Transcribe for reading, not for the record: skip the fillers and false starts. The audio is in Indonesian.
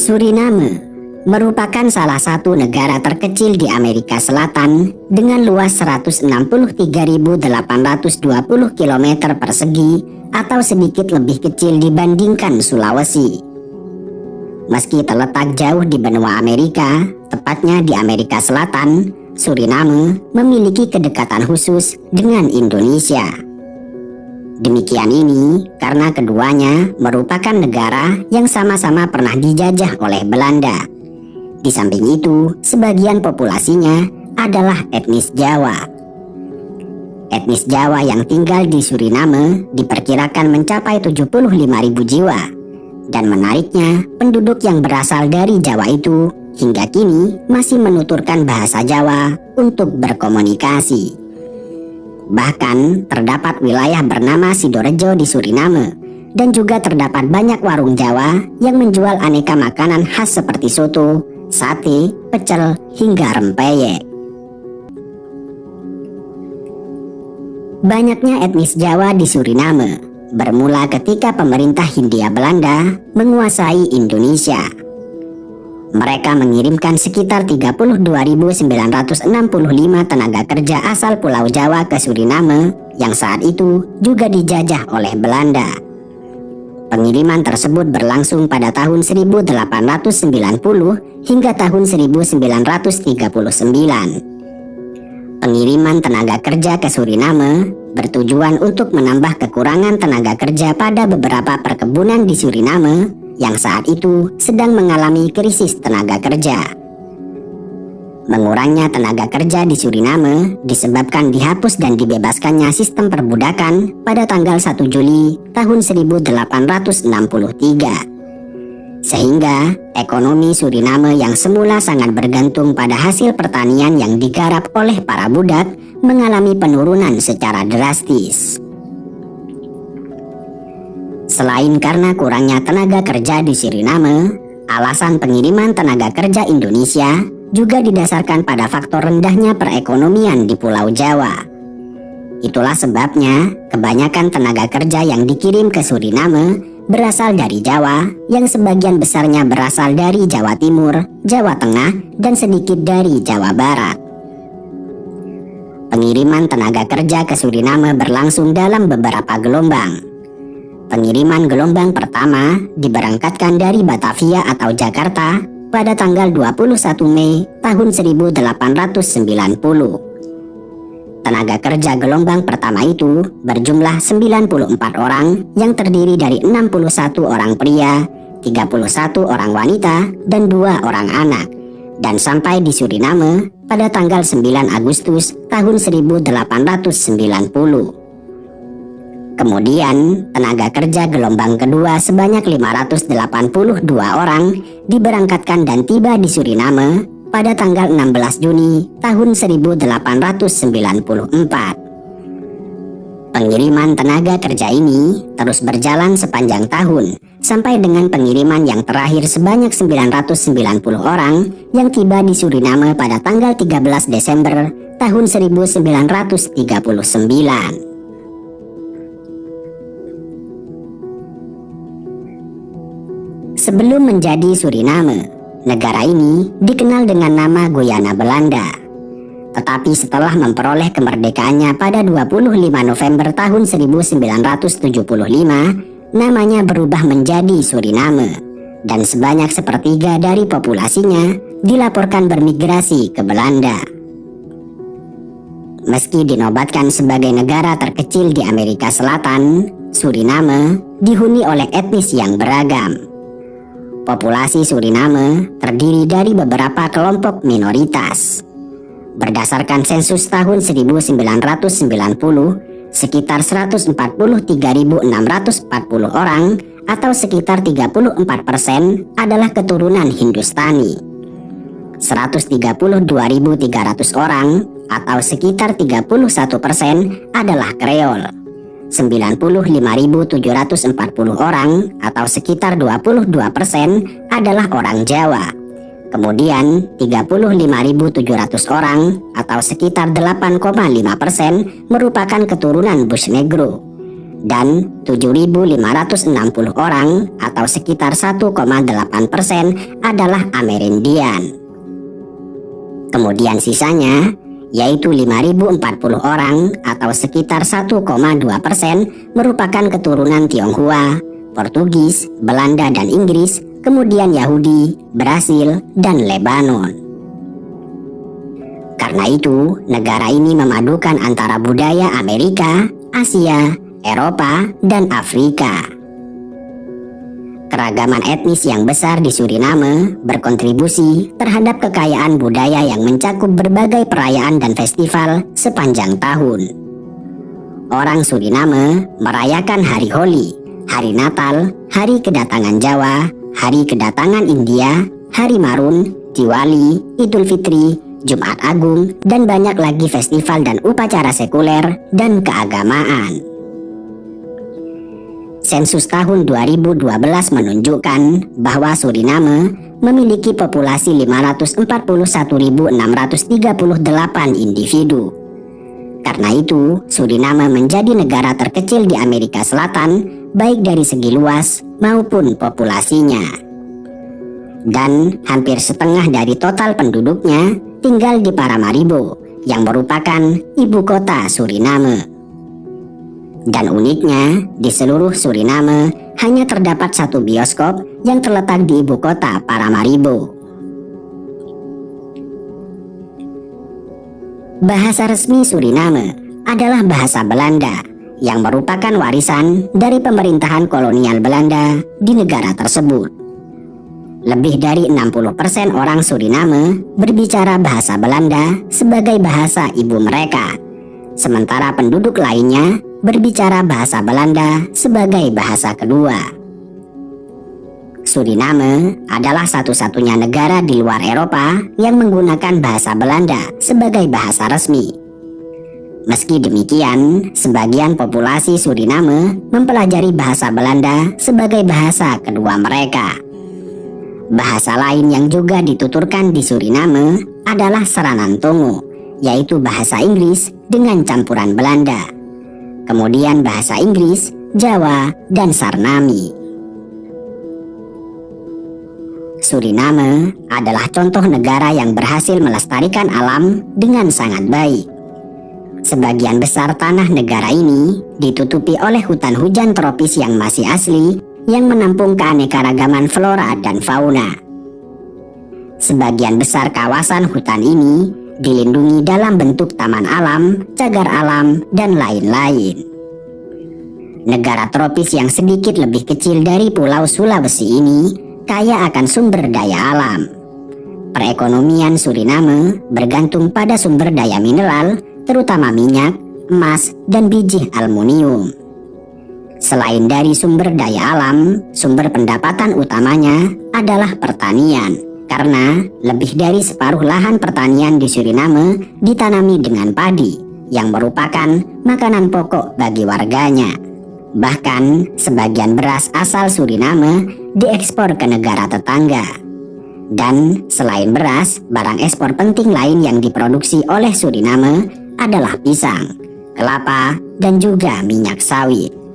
Suriname merupakan salah satu negara terkecil di Amerika Selatan dengan luas 163.820 km persegi atau sedikit lebih kecil dibandingkan Sulawesi. Meski terletak jauh di benua Amerika, tepatnya di Amerika Selatan, Suriname memiliki kedekatan khusus dengan Indonesia. Demikian ini karena keduanya merupakan negara yang sama-sama pernah dijajah oleh Belanda. Di samping itu, sebagian populasinya adalah etnis Jawa. Etnis Jawa yang tinggal di Suriname diperkirakan mencapai 75.000 jiwa. Dan menariknya, penduduk yang berasal dari Jawa itu hingga kini masih menuturkan bahasa Jawa untuk berkomunikasi. Bahkan terdapat wilayah bernama Sidorejo di Suriname dan juga terdapat banyak warung Jawa yang menjual aneka makanan khas seperti soto, sate, pecel, hingga rempeyek. Banyaknya etnis Jawa di Suriname bermula ketika pemerintah Hindia Belanda menguasai Indonesia. Mereka mengirimkan sekitar 32.965 tenaga kerja asal Pulau Jawa ke Suriname yang saat itu juga dijajah oleh Belanda. Pengiriman tersebut berlangsung pada tahun 1890 hingga tahun 1939. Pengiriman tenaga kerja ke Suriname bertujuan untuk menambah kekurangan tenaga kerja pada beberapa perkebunan di Suriname yang saat itu sedang mengalami krisis tenaga kerja. Mengurangnya tenaga kerja di Suriname disebabkan dihapus dan dibebaskannya sistem perbudakan pada tanggal 1 Juli tahun 1863. Sehingga ekonomi Suriname yang semula sangat bergantung pada hasil pertanian yang digarap oleh para budak mengalami penurunan secara drastis. Selain karena kurangnya tenaga kerja di Suriname, alasan pengiriman tenaga kerja Indonesia juga didasarkan pada faktor rendahnya perekonomian di Pulau Jawa. Itulah sebabnya kebanyakan tenaga kerja yang dikirim ke Suriname berasal dari Jawa, yang sebagian besarnya berasal dari Jawa Timur, Jawa Tengah, dan sedikit dari Jawa Barat. Pengiriman tenaga kerja ke Suriname berlangsung dalam beberapa gelombang. Pengiriman gelombang pertama diberangkatkan dari Batavia atau Jakarta pada tanggal 21 Mei tahun 1890. Tenaga kerja gelombang pertama itu berjumlah 94 orang yang terdiri dari 61 orang pria, 31 orang wanita, dan 2 orang anak, dan sampai di Suriname pada tanggal 9 Agustus tahun 1890. Kemudian, tenaga kerja gelombang kedua sebanyak 582 orang diberangkatkan dan tiba di Suriname pada tanggal 16 Juni tahun 1894. Pengiriman tenaga kerja ini terus berjalan sepanjang tahun, sampai dengan pengiriman yang terakhir sebanyak 990 orang yang tiba di Suriname pada tanggal 13 Desember tahun 1939. Sebelum menjadi Suriname, negara ini dikenal dengan nama Guyana Belanda. Tetapi setelah memperoleh kemerdekaannya pada 25 November tahun 1975, namanya berubah menjadi Suriname, dan sebanyak sepertiga dari populasinya dilaporkan bermigrasi ke Belanda. Meski dinobatkan sebagai negara terkecil di Amerika Selatan, Suriname dihuni oleh etnis yang beragam. Populasi Suriname terdiri dari beberapa kelompok minoritas. Berdasarkan sensus tahun 1990, sekitar 143.640 orang atau sekitar 34% adalah keturunan Hindustani. 132.300 orang atau sekitar 31% adalah Kreol. 95.740 orang atau sekitar 22% adalah orang Jawa. Kemudian 35.700 orang atau sekitar 8,5% merupakan keturunan Bush Negro. dan 7.560 orang atau sekitar 1,8% adalah Amerindian. Kemudian sisanya yaitu 5.040 orang atau sekitar 1,2% merupakan keturunan Tionghoa, Portugis, Belanda dan Inggris, kemudian Yahudi, Brasil, dan Lebanon. Karena itu, negara ini memadukan antara budaya Amerika, Asia, Eropa, dan Afrika. Keragaman etnis yang besar di Suriname berkontribusi terhadap kekayaan budaya yang mencakup berbagai perayaan dan festival sepanjang tahun. Orang Suriname merayakan Hari Holi, Hari Natal, Hari Kedatangan Jawa, Hari Kedatangan India, Hari Marun, Diwali, Idul Fitri, Jumat Agung, dan banyak lagi festival dan upacara sekuler dan keagamaan. Sensus tahun 2012 menunjukkan bahwa Suriname memiliki populasi 541.638 individu. Karena itu, Suriname menjadi negara terkecil di Amerika Selatan, baik dari segi luas maupun populasinya. Dan hampir setengah dari total penduduknya tinggal di Paramaribo, yang merupakan ibu kota Suriname. Dan uniknya, di seluruh Suriname hanya terdapat satu bioskop yang terletak di ibu kota Paramaribo. Bahasa resmi Suriname adalah bahasa Belanda yang merupakan warisan dari pemerintahan kolonial Belanda di negara tersebut. Lebih dari 60% orang Suriname berbicara bahasa Belanda sebagai bahasa ibu mereka, sementara penduduk lainnya berbicara bahasa Belanda sebagai bahasa kedua. Suriname adalah satu-satunya negara di luar Eropa yang menggunakan bahasa Belanda sebagai bahasa resmi. Meski demikian, sebagian populasi Suriname mempelajari bahasa Belanda sebagai bahasa kedua mereka. Bahasa lain yang juga dituturkan di Suriname adalah Seranan Tongo, yaitu bahasa Inggris dengan campuran Belanda. Kemudian bahasa Inggris, Jawa, dan Sarnami. Suriname adalah contoh negara yang berhasil melestarikan alam dengan sangat baik. Sebagian besar tanah negara ini ditutupi oleh hutan hujan tropis yang masih asli, yang menampung keanekaragaman flora dan fauna. Sebagian besar kawasan hutan ini dilindungi dalam bentuk taman alam, cagar alam, dan lain-lain. Negara tropis yang sedikit lebih kecil dari Pulau Sulawesi ini kaya akan sumber daya alam. Perekonomian Suriname bergantung pada sumber daya mineral, terutama minyak, emas, dan biji aluminium. Selain dari sumber daya alam, sumber pendapatan utamanya adalah pertanian. Karena lebih dari separuh lahan pertanian di Suriname ditanami dengan padi, yang merupakan makanan pokok bagi warganya. Bahkan sebagian beras asal Suriname diekspor ke negara tetangga. Dan selain beras, barang ekspor penting lain yang diproduksi oleh Suriname adalah pisang, kelapa, dan juga minyak sawit.